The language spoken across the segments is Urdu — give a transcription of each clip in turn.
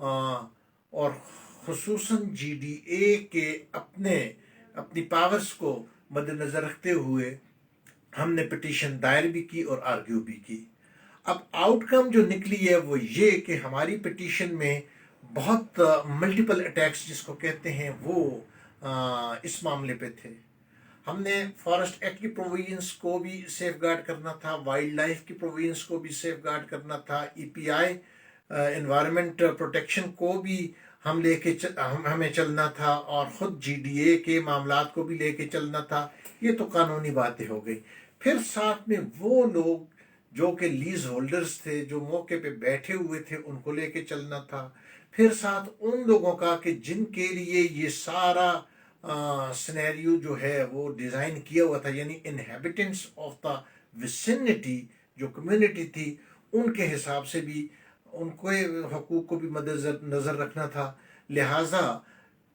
اور خصوصاً جی ڈی اے کے اپنی پاورز کو مد نظر رکھتے ہوئے ہم نے پٹیشن دائر بھی کی اور آرگیو بھی کی۔ اب آؤٹ کم جو نکلی ہے وہ یہ کہ ہماری پٹیشن میں بہت ملٹیپل اٹیکس جس کو کہتے ہیں وہ اس معاملے پہ تھے۔ ہم نے فارسٹ ایکٹ کی پروویژنس کو بھی سیف گارڈ کرنا تھا، وائلڈ لائف کی پروویژنس کو بھی سیف گارڈ کرنا تھا، ای پی آئی انوائرمنٹ پروٹیکشن کو بھی ہمیں چلنا تھا، اور خود جی ڈی اے کے معاملات کو بھی لے کے چلنا تھا۔ یہ تو قانونی باتیں ہو گئی۔ پھر ساتھ میں وہ لوگ جو کہ لیز ہولڈرز تھے، جو موقع پہ بیٹھے ہوئے تھے، ان کو لے کے چلنا تھا۔ پھر ساتھ ان لوگوں کا کہ جن کے لیے یہ سارا سینیریو جو ہے وہ ڈیزائن کیا ہوا تھا، یعنی انہیبیٹنٹس آف دا وسینٹی جو کمیونٹی تھی، ان کے حساب سے بھی ان کے حقوق کو بھی مد نظر رکھنا تھا۔ لہٰذا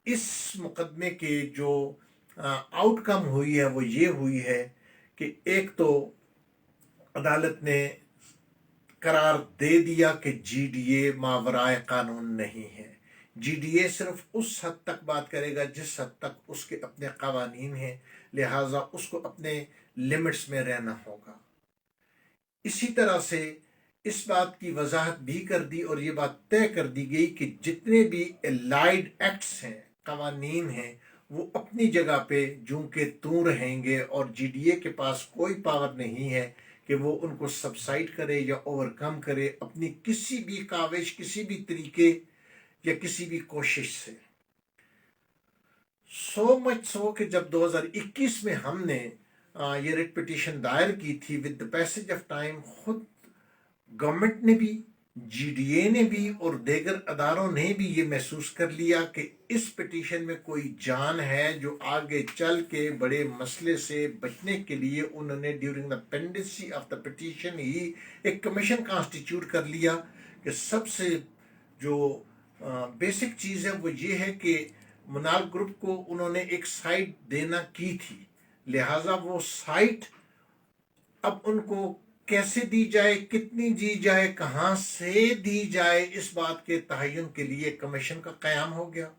اس مقدمے کے جو آؤٹ کم ہوئی ہے وہ یہ ہوئی ہے کہ ایک تو عدالت نے قرار دے دیا کہ جی ڈی اے ماورائے قانون نہیں ہے۔ جی ڈی اے صرف اس حد تک بات کرے گا جس حد تک اس کے اپنے قوانین ہیں، لہٰذا اس کو اپنے لمٹس میں رہنا ہوگا۔ اسی طرح سے اس بات کی وضاحت بھی کر دی اور یہ بات طے کر دی گئی کہ جتنے بھی الائڈ ایکٹس ہیں، قوانین ہیں، وہ اپنی جگہ پہ جوں کہ توں رہیں گے، اور جی ڈی اے کے پاس کوئی پاور نہیں ہے کہ وہ ان کو سبسائڈ کرے یا اوور کم کرے اپنی کسی بھی کاوش، کسی بھی طریقے یا کسی بھی کوشش سے۔ سو مچ سو کہ جب 2021 میں ہم نے یہ ریٹ پٹیشن دائر کی تھی، with the passage of time خود گورنمنٹ نے بھی، جی ڈی اے نے بھی اور دیگر اداروں نے بھی یہ محسوس کر لیا کہ اس پٹیشن میں کوئی جان ہے، جو آگے چل کے بڑے مسئلے سے بچنے کے لیے انہوں نے during the pendency of the petition ہی ایک کمیشن کانسٹیٹیوٹ کر لیا کہ سب سے جو بیسک چیز ہے وہ یہ ہے کہ منال گروپ کو انہوں نے ایک سائٹ دینا کی تھی، لہٰذا وہ سائٹ اب ان کو کیسے دی جائے، کتنی دی جائے، کہاں سے دی جائے، اس بات کے تعین کے لیے کمیشن کا قیام ہو گیا۔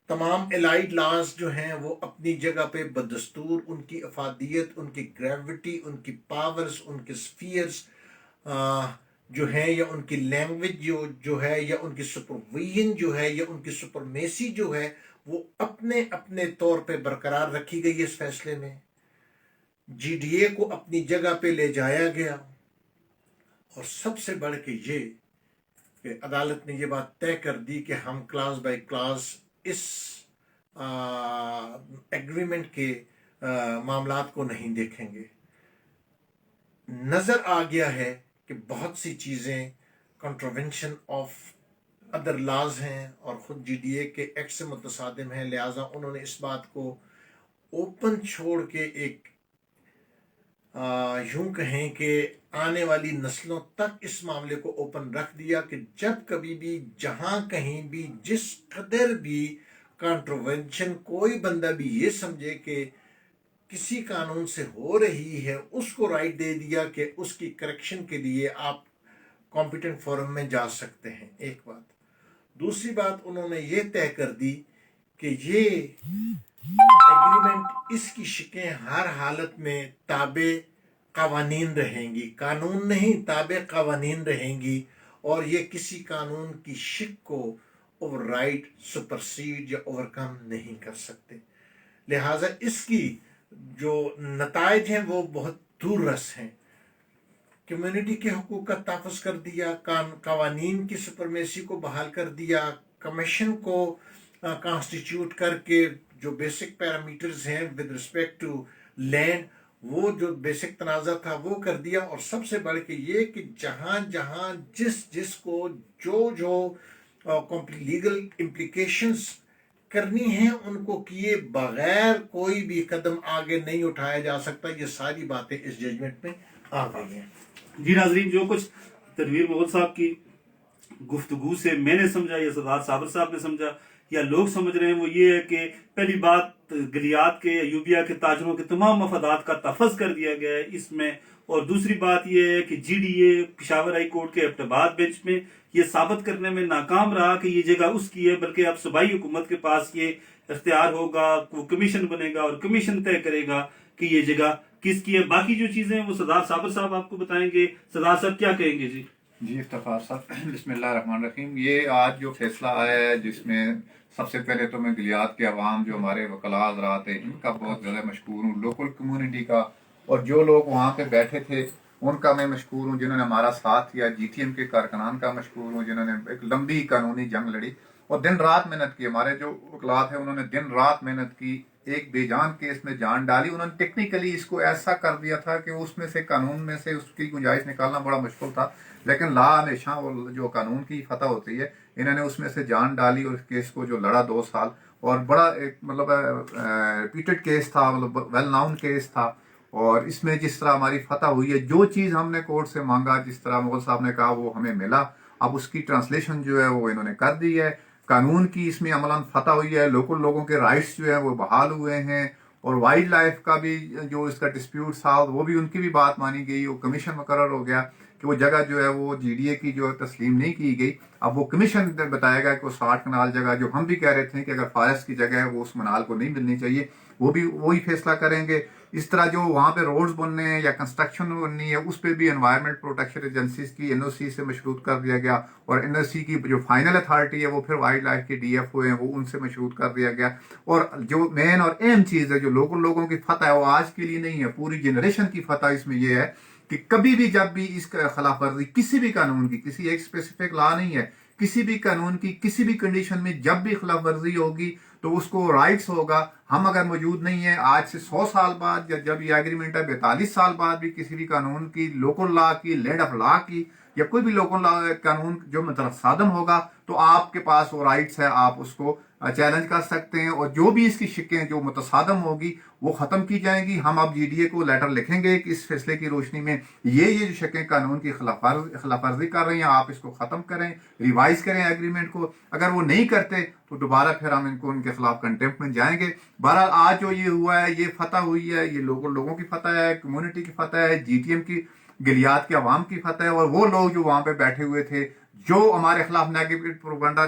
تمام الائڈ لاز جو ہیں وہ اپنی جگہ پہ بدستور، ان کی افادیت، ان کی گریوٹی، ان کی پاورز، ان کے سفیئرز جو ہیں، یا ان کی لینگویج جو ہے، یا ان کی سپرویژن جو ہے، یا ان کی سپرمیسی جو ہے، وہ اپنے اپنے طور پہ برقرار رکھی گئی اس فیصلے میں۔ جی ڈی اے کو اپنی جگہ پہ لے جایا گیا، اور سب سے بڑھ کے یہ کہ عدالت نے یہ بات طے کر دی کہ ہم کلاس بائی کلاس اس ایگریمنٹ کے معاملات کو نہیں دیکھیں گے۔ نظر آ گیا ہے کہ بہت سی چیزیں کنٹروونشن آف ادر لاز ہیں اور خود جی ڈی اے کے ایکٹ سے متصادم ہیں، لہٰذا انہوں نے اس بات کو اوپن چھوڑ کے ایک یوں کہیں کہ آنے والی نسلوں تک اس معاملے کو اوپن رکھ دیا کہ جب کبھی بھی، جہاں کہیں بھی، جس قدر بھی کنٹروونشن کوئی بندہ بھی یہ سمجھے کہ کسی قانون سے ہو رہی ہے، اس کو رائٹ دے دیا کہ اس کی کریکشن کے لیے آپ کمپیٹنٹ فورم میں جا سکتے ہیں۔ ایک بات۔ دوسری بات، انہوں نے یہ طے کر دی کہ یہ ایگریمنٹ، اس کی شکیں ہر حالت میں تابع قوانین رہیں گی، قانون نہیں، تابع قوانین رہیں گی، اور یہ کسی قانون کی شک کو اوور رائٹ، سپرسیڈ یا اوور کم نہیں کر سکتے۔ لہٰذا اس کی جو نتائج ہیں وہ بہت دور رس ہیں۔ کمیونٹی کے حقوق کا تحفظ کر دیا، قوانین کی سپرمیسی کو بحال کر دیا، کمیشن کو کانسٹیٹیوٹ کر کے جو بیسک پیرامیٹرز ہیں ود رسپیکٹ ٹو لینڈ، وہ جو بیسک تنازع تھا وہ کر دیا، اور سب سے بڑھ کے یہ کہ جہاں جہاں جس کو جو لیگل امپلیکیشنز کرنی ہیں ان کو کیے بغیر کوئی بھی قدم آگے نہیں اٹھایا جا سکتا۔ یہ ساری باتیں اس ججمنٹ میں آ گئی ہیں۔ جی ناظرین، جو کچھ تنویر مغل صاحب کی گفتگو سے میں نے سمجھا یا سردار صابر صاحب نے سمجھا یا لوگ سمجھ رہے ہیں، وہ یہ ہے کہ پہلی بات، گلیات کے ایوبیا کے تاجروں کے تمام مفادات کا تحفظ کر دیا گیا ہے۔ اس میں اور دوسری بات یہ ہے کہ G D A Peshawar high court کے ایبٹ آباد بینچ میں یہ ثابت کرنے میں ناکام رہا کہ یہ جگہ اس کی ہے، بلکہ اب صوبائی حکومت کے پاس یہ اختیار ہوگا، وہ کمیشن بنے گا اور کمیشن طے کرے گا کہ یہ جگہ کس کی ہے۔ باقی جو چیزیں ہیں وہ سردار صابر صاحب آپ کو بتائیں گے۔ سردار صاحب کیا کہیں گے؟ جی افتخار صاحب، بسم اللہ الرحمن الرحیم۔ یہ آج جو فیصلہ آیا ہے، جس میں سب سے پہلے تو میں گلیات کے عوام جو ہمارے وکلاء حضرات ہیں ان کا بہت زیادہ مشکور ہوں، لوکل کمیونٹی کا، اور جو لوگ وہاں پہ بیٹھے تھے ان کا میں مشکور ہوں، جنہوں نے ہمارا ساتھ دیا۔ جی ٹی ایم کے کارکنان کا مشکور ہوں، جنہوں نے ایک لمبی قانونی جنگ لڑی اور دن رات محنت کی۔ ہمارے جو وکلاء ہیں انہوں نے دن رات محنت کی، ایک بے جان کیس میں جان ڈالی۔ انہوں نے ٹیکنیکلی اس کو ایسا کر دیا تھا کہ اس میں سے قانون میں سے اس کی گنجائش نکالنا بڑا مشکل تھا، لیکن لا ہمیشہ جو قانون کی فتح ہوتی ہے، انہوں نے اس میں سے جان ڈالی اور اس کیس کو جو لڑا 2 سال، اور بڑا ایک مطلب ریپیٹڈ کیس تھا، مطلب ویل ناؤن کیس تھا، اور اس میں جس طرح ہماری فتح ہوئی ہے، جو چیز ہم نے کورٹ سے مانگا، جس طرح مغل صاحب نے کہا، وہ ہمیں ملا۔ اب اس کی ٹرانسلیشن جو ہے وہ انہوں نے کر دی ہے، قانون کی اس میں عملاً فتح ہوئی ہے، لوکل لوگوں کے رائٹس جو ہیں وہ بحال ہوئے ہیں، اور وائلڈ لائف کا بھی جو اس کا ڈسپیوٹ تھا وہ بھی ان کی بھی بات مانی گئی، وہ کمیشن مقرر ہو گیا کہ وہ جگہ جو ہے وہ جی ڈی اے کی جو تسلیم نہیں کی گئی۔ اب وہ کمیشن بتائے گا کہ وہ 60 کنال جگہ جو ہم بھی کہہ رہے تھے کہ اگر فارسٹ کی جگہ ہے وہ اس منال کو نہیں ملنی چاہیے، وہ بھی وہی فیصلہ کریں گے۔ اس طرح جو وہاں پہ روڈز بننے ہیں یا کنسٹرکشن بننی ہے، اس پہ بھی انوائرمنٹ پروٹیکشن ایجنسیز کی این او سی سے مشروط کر دیا گیا، اور این او سی کی جو فائنل اتھارٹی ہے وہ پھر وائلڈ لائف کے ڈی ایف او ہیں، وہ ان سے مشروط کر دیا گیا۔ اور جو مین اور اہم چیز ہے، جو لوکل لوگوں کی فتح ہے، وہ آج کے لیے نہیں ہے، پوری جنریشن کی فتح اس میں یہ ہے کہ کبھی بھی جب بھی اس کا خلاف ورزی کسی بھی قانون کی، کسی ایک اسپیسیفک لا نہیں ہے، کسی بھی قانون کی کسی بھی کنڈیشن میں جب بھی خلاف ورزی ہوگی تو اس کو رائٹس ہوگا۔ ہم اگر موجود نہیں ہیں آج سے 100 سال بعد، جب یہ ایگریمنٹ ہے 42 سال بعد بھی کسی بھی قانون کی، لوکل لا کی، لینڈ آف لا کی، یا کوئی بھی لوکل لا قانون جو متصادم ہوگا تو آپ کے پاس وہ رائٹس ہے، آپ اس کو چیلنج کر سکتے ہیں، اور جو بھی اس کی شکیں جو متصادم ہوگی وہ ختم کی جائیں گی۔ ہم اب جی ڈی اے کو لیٹر لکھیں گے کہ اس فیصلے کی روشنی میں یہ جو شکیں قانون کی خلاف ورزی کر رہی ہیں، آپ اس کو ختم کریں، ریوائز کریں ایگریمنٹ کو۔ اگر وہ نہیں کرتے تو دوبارہ پھر ہم ان کے خلاف کنٹیمپٹ میں جائیں گے۔ بہرحال آج جو یہ ہوا ہے، یہ فتح ہوئی ہے، یہ لوگوں کی فتح ہے، کمیونٹی کی فتح ہے، جی ٹی ایم کی، گلیات کے عوام کی فتح ہے، اور وہ لوگ جو وہاں پہ بیٹھے ہوئے تھے، جو ہمارے خلاف نیگیٹو پروپیگنڈا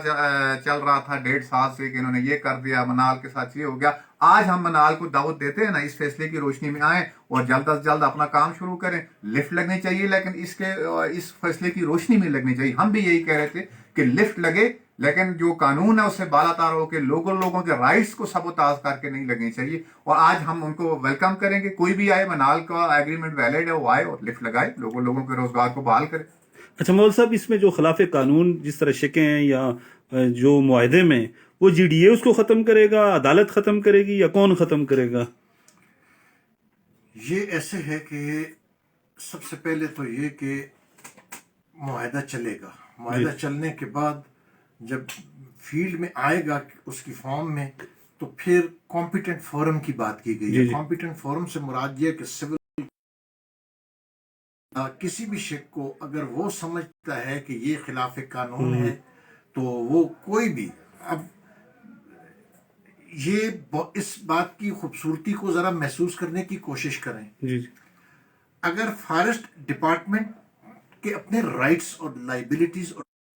چل رہا تھا 1.5 سال سے کہ انہوں نے یہ کر دیا، منال کے ساتھ یہ ہو گیا۔ آج ہم منال کو دعوت دیتے ہیں نا، اس فیصلے کی روشنی میں آئیں اور جلد از جلد اپنا کام شروع کریں۔ لفٹ لگنی چاہیے، لیکن اس فیصلے کی روشنی میں لگنی چاہیے۔ ہم بھی یہی کہہ رہے تھے کہ لفٹ لگے، لیکن جو قانون ہے اس سے بالا تار ہو کے لوگوں کے رائٹس کو سبوتاژ کر کے نہیں لگنی چاہیے، اور آج ہم ان کو ویلکم کریں گے۔ کوئی بھی آئے، منال کا ایگریمنٹ ویلڈ ہے، وہ آئے اور لفٹ لگائے، لوگوں کے روزگار کو بحال کرے۔ اچھا مول صاحب، اس میں جو خلاف قانون جس طرح شکیں ہیں یا جو معاہدے میں، وہ جی ڈی اے اس کو ختم کرے گا، عدالت ختم کرے گی، یا کون ختم کرے گا؟ یہ ایسے ہے کہ سب سے پہلے تو یہ کہ معاہدہ چلے گا، معاہدہ چلنے کے بعد جب فیلڈ میں آئے گا اس کی فارم میں، تو پھر کمپیٹنٹ فورم کی بات کی گئی ہے۔ کمپیٹنٹ فورم سے مراد یہ کہ سول کسی بھی شک کو اگر وہ سمجھتا ہے کہ یہ خلاف قانون ہے تو وہ کوئی بھی، اب یہ اس بات کی خوبصورتی کو ذرا محسوس کرنے کی کوشش کریں۔ اگر فارسٹ ڈپارٹمنٹ کے اپنے رائٹس اور لائبلٹیز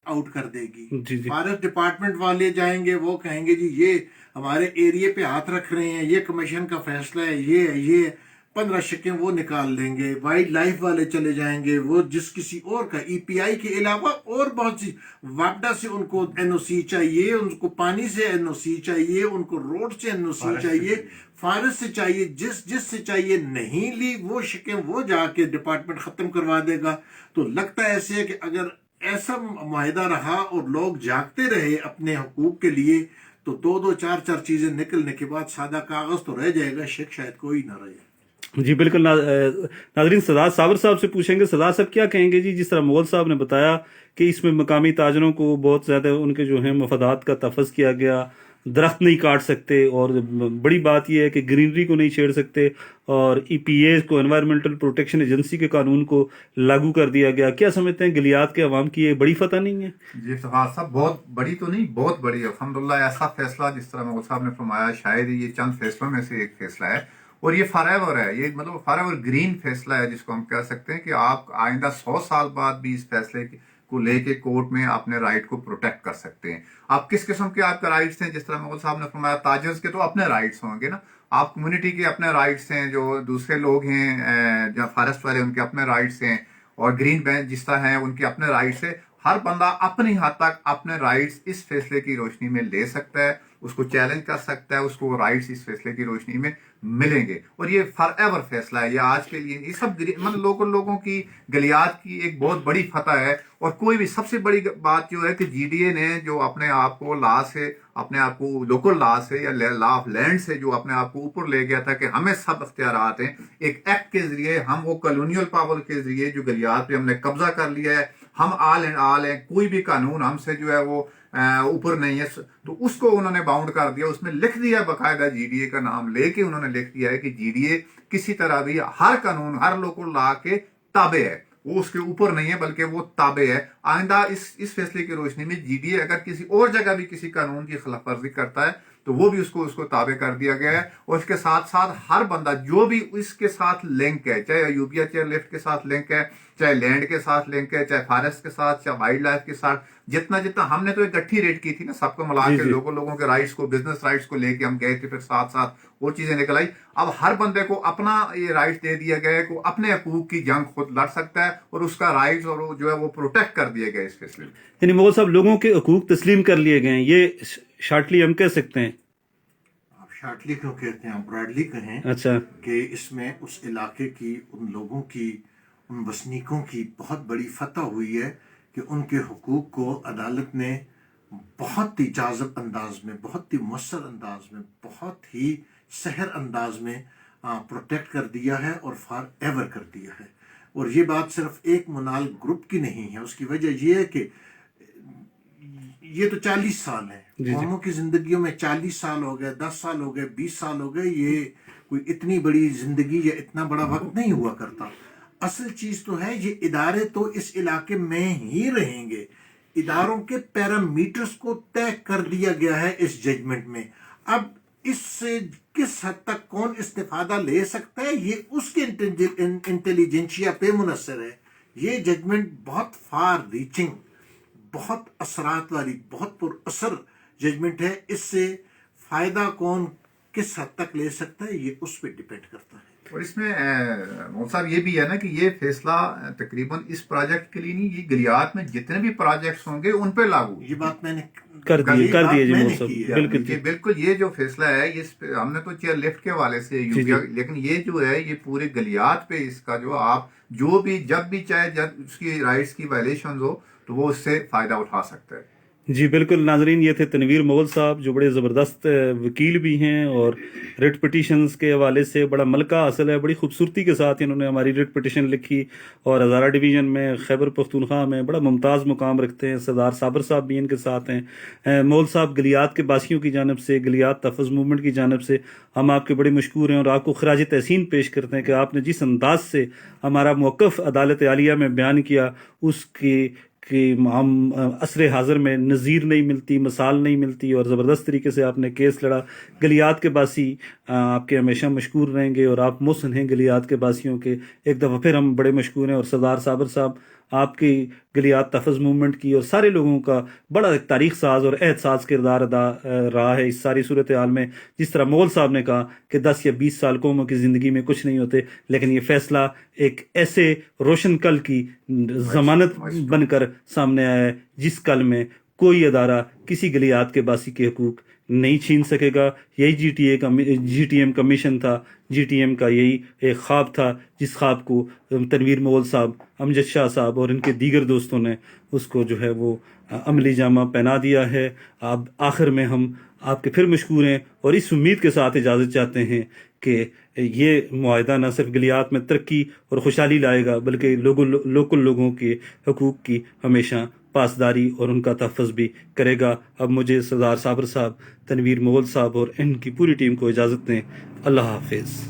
آؤٹ کر دے گی، فارسٹ ڈپارٹمنٹ والے جائیں گے، وہ کہیں گے جی یہ ہمارے ایریے پہ ہاتھ رکھ رہے ہیں، یہ کمیشن کا فیصلہ ہے، یہ 15 شکیں وہ نکال دیں گے۔ وائلڈ لائف والے چلے جائیں گے، وہ جس کسی اور کا، ای پی آئی کے علاوہ اور بہت سی، واپڈا سے ان کو این او سی چاہیے، ان کو پانی سے این او سی چاہیے، ان کو روڈ سے این او سی چاہیے، فارسٹ سے چاہیے، جس سے چاہیے نہیں لی وہ شکیں وہ جا کے ڈپارٹمنٹ ختم کروا دے گا۔ تو لگتا ہے ایسے ہے کہ اگر ایسا معاہدہ رہا اور لوگ جاگتے رہے اپنے حقوق کے لیے، تو 2 4 چیزیں نکلنے کے بعد سادہ کاغذ تو رہ جائے گا، شک شاید کوئی نہ رہے۔ جی بالکل۔ ناظرین، سردار صابر صاحب سے پوچھیں گے، سردار صاحب کیا کہیں گے جی؟ جس طرح مغل صاحب نے بتایا کہ اس میں مقامی تاجروں کو بہت زیادہ ان کے جو ہیں مفادات کا تحفظ کیا گیا، درخت نہیں کاٹ سکتے، اور بڑی بات یہ ہے کہ گرینری کو نہیں چھیڑ سکتے، اور ای پی اے کو، انوائرمنٹل پروٹیکشن ایجنسی کے قانون کو لاگو کر دیا گیا۔ کیا سمجھتے ہیں گلیات کے عوام کی یہ بڑی فتح نہیں ہے؟ جی افتخار صاحب، بہت بڑی تو نہیں، بہت بڑی ہے الحمدللہ۔ ایسا فیصلہ جس طرح مغل صاحب نے فرمایا، شاید یہ چند فیصلوں میں سے ایک فیصلہ ہے، اور یہ فار ایور ہے، یہ مطلب فار ایور گرین فیصلہ ہے جس کو ہم کہہ سکتے ہیں کہ آپ آئندہ 100 سال بعد بھی اس فیصلے کو لے کے کورٹ میں اپنے رائٹ کو پروٹیکٹ کر سکتے ہیں. آپ کس قسم کے آپ کے رائٹس ہیں، جس طرح مغل صاحب نے فرمایا تاجرز کے تو اپنے رائٹس ہوں گے نا، آپ کمیونٹی کے اپنے رائٹس ہیں، جو دوسرے لوگ ہیں جو فارسٹ والے ان کے اپنے رائٹس ہیں، اور گرین بینچ جس طرح ہیں ان کے اپنے رائٹس ہیں. ہر بندہ اپنی حد تک اپنے رائٹس اس فیصلے کی روشنی میں لے سکتا ہے، اس کو چیلنج کر سکتا ہے، اس کو رائٹس اس فیصلے کی روشنی میں ملیں گے. اور یہ فار ایور فیصلہ ہے، یہ آج کے لیے یہ سب مطلب لوکل لوگوں کی گلیات کی ایک بہت بڑی فتح ہے. اور کوئی بھی سب سے بڑی بات جو ہے کہ جی ڈی اے نے جو اپنے آپ کو لا سے، اپنے آپ کو لوکل لا سے یا لا آف لینڈ سے جو اپنے آپ کو اوپر لے گیا تھا کہ ہمیں سب اختیارات ہیں، ایک ایکٹ کے ذریعے ہم وہ کالونیل پاور کے ذریعے جو گلیات پہ ہم نے قبضہ کر لیا ہے، ہم آل اینڈ آل ہیں، کوئی بھی قانون ہم سے جو ہے وہ اوپر نہیں ہے، تو اس کو انہوں نے باؤنڈ کر دیا. اس میں لکھ دیا باقاعدہ جی ڈی اے کا نام لے کے انہوں نے لکھ دیا ہے کہ جی ڈی اے کسی طرح بھی ہر قانون ہر لوکل لا کے تابع ہے، وہ اس کے اوپر نہیں ہے بلکہ وہ تابع ہے. آئندہ اس فیصلے کی روشنی میں جی ڈی اے اگر کسی اور جگہ بھی کسی قانون کی خلاف ورزی کرتا ہے تو وہ بھی اس کو تابع کر دیا گیا ہے. اور اس کے ساتھ ساتھ ہر بندہ جو بھی اس کے ساتھ لنک ہے، چاہے ایوبیا چیئر لفٹ کے ساتھ لنک ہے، چاہے لینڈ کے ساتھ لنک ہے، چاہے فارسٹ کے ساتھ، چاہے وائلڈ لائف کے ساتھ، جتنا ہم نے تو ایک گٹھی ریٹ کی تھی نا سب کو ملا کے، لوگوں کے رائٹس کو، بزنس رائٹس کو لے کے ہم گئے تھے، پھر ساتھ ساتھ وہ چیزیں نکل آئی. اب ہر بندے کو اپنا یہ رائٹس دے دیا گیا ہے کہ اپنے حقوق کی جنگ خود لڑ سکتا ہے، اور اس کا رائٹس اور جو ہے وہ پروٹیکٹ کر دیے گئے اس فیصلے میں. یعنی مغل صاحب لوگوں کے حقوق تسلیم کر لیے گئے ہیں، یہ شارٹلی ہم کہہ سکتے ہیں. آپ شارٹلی کیوں کہتے ہیں، آپ براڈلی کہیں. اچھا، کہ اس میں اس علاقے کی، ان لوگوں کی، ان وسنیکوں کی بہت بڑی فتح ہوئی ہے کہ ان کے حقوق کو عدالت نے بہت ہی جاذب انداز میں، بہت ہی مؤثر انداز میں، بہت ہی سحر انداز میں پروٹیکٹ کر دیا ہے اور فار ایور کر دیا ہے. اور یہ بات صرف ایک منال گروپ کی نہیں ہے. اس کی وجہ یہ ہے کہ یہ تو 40 سال ہے، قوموں کی زندگیوں میں 40 سال ہو گئے، 10 سال ہو گئے، 20 سال ہو گئے، یہ کوئی اتنی بڑی زندگی یا اتنا بڑا وقت نہیں ہوا کرتا. اصل چیز تو ہے یہ ادارے تو اس علاقے میں ہی رہیں گے. اداروں کے پیرامیٹرز کو طے کر دیا گیا ہے اس ججمنٹ میں. اب اس سے کس حد تک کون استفادہ لے سکتا ہے یہ اس کے انٹیلیجنشیا پہ منحصر ہے. یہ ججمنٹ بہت فار ریچنگ، بہت اثرات والی، بہت پر اثر ججمنٹ ہے. اس سے فائدہ کون کس حد تک لے سکتا ہے یہ اس پہ ڈیپینڈ کرتا ہے. اور اس میں مول صاحب یہ بھی ہے نا کہ یہ فیصلہ تقریباً اس پروجیکٹ کے لیے نہیں، یہ گلیات میں جتنے بھی پروجیکٹس ہوں گے ان پہ لاگو. یہ بات میں نے کر دیے جی مول صاحب، بالکل. یہ جو فیصلہ ہے یہ ہم نے تو چیئر لیفٹ کے حوالے سے لیکن یہ جو ہے یہ پورے گلیات پہ اس کا جو آپ جو بھی جب بھی چاہے جب اس کی رائٹس کی وائلیشنز ہو تو وہ اس سے فائدہ اٹھا سکتا ہے. جی بالکل. ناظرین، یہ تھے تنویر مغل صاحب جو بڑے زبردست وکیل بھی ہیں اور ریٹ پٹیشنز کے حوالے سے بڑا ملکہ حاصل ہے. بڑی خوبصورتی کے ساتھ انہوں نے ہماری ریٹ پٹیشن لکھی اور ہزارہ ڈویژن میں، خیبر پختونخوا میں بڑا ممتاز مقام رکھتے ہیں. سردار صابر صاحب بھی ان کے ساتھ ہیں. مغل صاحب گلیات کے باسیوں کی جانب سے، گلیات تحفظ موومنٹ کی جانب سے ہم آپ کے بڑے مشکور ہیں اور آپ کو خراج تحسین پیش کرتے ہیں کہ آپ نے جس انداز سے ہمارا موقف عدالت عالیہ میں بیان کیا اس کی کہ ہم عصر حاضر میں نظیر نہیں ملتی، مثال نہیں ملتی، اور زبردست طریقے سے آپ نے کیس لڑا. گلیات کے باسی آپ کے ہمیشہ مشکور رہیں گے اور آپ محسن ہیں گلیات کے باسیوں کے. ایک دفعہ پھر ہم بڑے مشکور ہیں. اور سردار صابر صاحب آپ کی گلیات تحفظ موومنٹ کی اور سارے لوگوں کا بڑا ایک تاریخ ساز اور عہد ساز کردار ادا رہا ہے اس ساری صورتحال میں. جس طرح مغل صاحب نے کہا کہ 10 یا 20 سال قوموں کی زندگی میں کچھ نہیں ہوتے، لیکن یہ فیصلہ ایک ایسے روشن کل کی ضمانت بن کر سامنے آیا ہے جس کل میں کوئی ادارہ کسی گلیات کے باسی کے حقوق نہیں چھین سکے گا. یہی جی ٹی ایم کا مشن تھا، جی ٹی ایم کا یہی ایک خواب تھا جس خواب کو تنویر مغل صاحب، امجد شاہ صاحب اور ان کے دیگر دوستوں نے اس کو جو ہے وہ عملی جامہ پہنا دیا ہے. اب آخر میں ہم آپ کے پھر مشکور ہیں اور اس امید کے ساتھ اجازت چاہتے ہیں کہ یہ معاہدہ نہ صرف گلیات میں ترقی اور خوشحالی لائے گا بلکہ لوکل لوگوں کے حقوق کی ہمیشہ پاسداری اور ان کا تحفظ بھی کرے گا. اب مجھے سردار صابر صاحب، تنویر مغل صاحب اور ان کی پوری ٹیم کو اجازت دیں. اللہ حافظ.